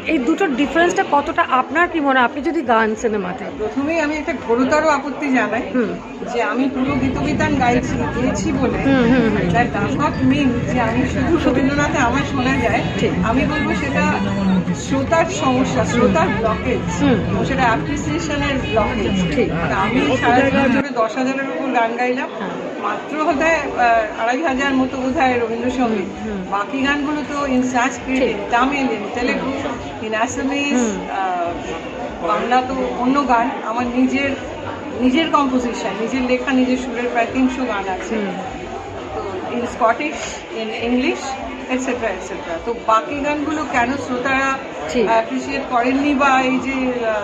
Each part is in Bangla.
এই দুটোর ডিফারেন্সটা কতটা আপনার কি মনে হয়, আপনি যদি গান সিনেমাতে? প্রথমেই আমি একটা ঘোরতর আপত্তি জানাই যে আমি পুরো গীতবিতান গেয়েছি বলে দ্যাট ডাজ নট মিন যে আমি শুধু রবীন্দ্রনাথে আমার শোনা যায়। আমি বলবো সেটা শ্রোতার সমস্যা, শ্রোতার ব্লকেজ, সেটা অ্যাপ্রিসিয়েশনের ব্লকেজ। আমি সারা বছরে 10,000-এর উপর গান গাইলাম, মাত্র বোধহয় 2,500 মতো বোধহয় রবীন্দ্রসঙ্গীত। বাকি গানগুলো তো in Sanskrit, in Tamil, in Telugu, in Assamese, Bangla তো অন্য গান। আমার নিজের কম্পোজিশন, নিজের লেখা, নিজের সুরের প্রায় 300 গান আছে। তো in Scottish, in English, etcetera etcetera. তো বাকি গানগুলো কেন শ্রোতারা অ্যাপ্রিসিয়েট করেননি, বা এই যে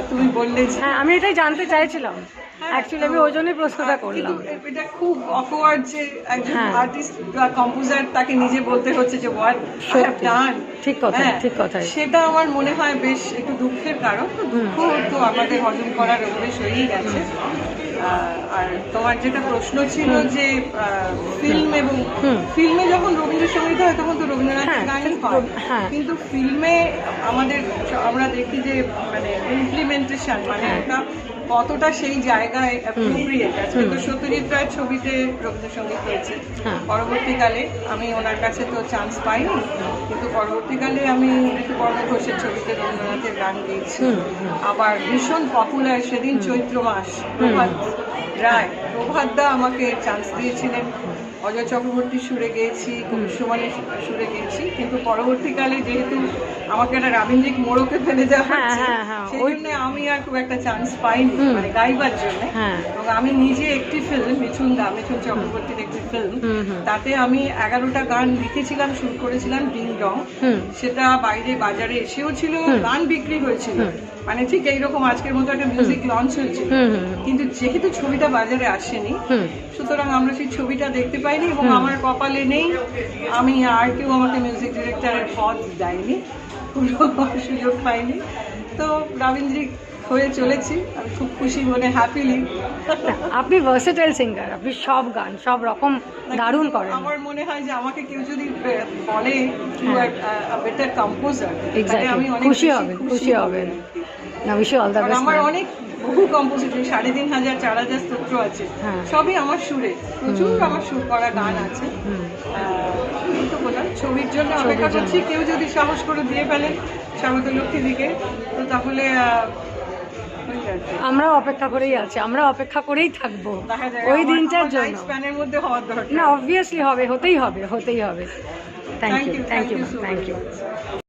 তুমি বললে যে আমি এটাই জানতে চাইছিলাম, অ্যাকচুয়ালি আমি ওই জন্যই প্রশ্নটা করলাম। এটা খুব অকওয়ার্ড যে একজন আর্টিস্ট বা কম্পোজার তাকে নিজে বলতে হচ্ছে যে হোয়াট আই হ্যাভ ডান। ঠিক কথা, ঠিক কথা। সেটা আমার মনে হয় বেশ একটু দুঃখের কারণ। তো দুঃখ তো আমাদের হজম করার অভ্যেস হয়েই গেছে। আর তোমার যেটা প্রশ্ন ছিল যে ফিল্মে যখন রবীন্দ্রসঙ্গীত হয় তখন তো রবীন্দ্রনাথের গানই হয়, কিন্তু ফিল্মে আমরা দেখি যে মানে ইমপ্লিমেন্টেশন, মানে একটা কতটা সেই জায়গায় অ্যাপ্রোপ্রিয়েট আছে। তো সত্যজিৎ রায়ের ছবিতে রবীন্দ্রসঙ্গীত হয়েছে, পরবর্তীকালে আমি ওনার কাছে তো চান্স পাইনি, কিন্তু পরবর্তীকালে আমি ঋতুপর্ণ ঘোষের ছবিতে রবীন্দ্রনাথের গান গেয়েছি। আবার ভীষণ পপুলার সেদিন চৈত্র মাস, প্রভাত দা আমাকে চান্স দিয়েছিলেন। অজয় চক্রবর্তী সুরে গেয়েছি, কবি সুমনের সুরে গেয়েছি, কিন্তু পরবর্তীকালে যেহেতু আমাকে একটা রাবীন্দ্রিক মোড়কে ফেলে দেওয়া হচ্ছে, সেই জন্য আমি আর খুব একটা চান্স পাইনি মানে গাইবার জন্য। এবং আমি নিজে একটি ফিল্ম, মিঠুন চক্রবর্তীর একটি ফিল্ম, তাতে আমি 11টা গান লিখেছিলাম, শুরু করেছিলাম ডিং ডং। সেটা বাইরে বাজারে এসেও ছিল, গান বিক্রি হয়েছিল, মানে ঠিক এইরকম আজকের মতো একটা মিউজিক লঞ্চ হয়েছিল। কিন্তু যেহেতু ছবিটা বাজারে আসেনি, সুতরাং আমরা সেই ছবিটা দেখতে পাইনি, এবং আমার কপালে নেই, আমি আর কেউ আমাকে মিউজিক ডিরেক্টরের পদ দেয়নি, কোনো সুযোগ পাইনি। তো রাবীন্দ্রিক হয়ে চলেছি, আমি খুব খুশি মনে, হ্যাপিলি। আপনি ভার্সেটাইল সিঙ্গার, আপনি সব গান সব রকম দারুণ করেন। আমার মনে হয় যে আমাকে কেউ যদি বলে বেটার কম্পোজার, আমি অনেক খুশি হবেন। আমার অনেক বহু কম্পোজিটর, 3,500 4,000 স্তোত্র আছে, সবই আমার সুরে, প্রচুর আমার সুর করা গান আছে। এই তো বললাম, ছবির জন্য অপেক্ষা করছি, কেউ যদি সাহস করে দিয়ে ফেলেন স্বাগতলক্ষ্মী দিকে, তো তাহলে আমরা অপেক্ষা করেই আছি, আমরা অপেক্ষা করেই থাকবো ওই দিনটার জন্য। স্প্যানের মধ্যে হওয়ার দরকার না, অবভিয়াসলি হবে, হতেই হবে। Thank you.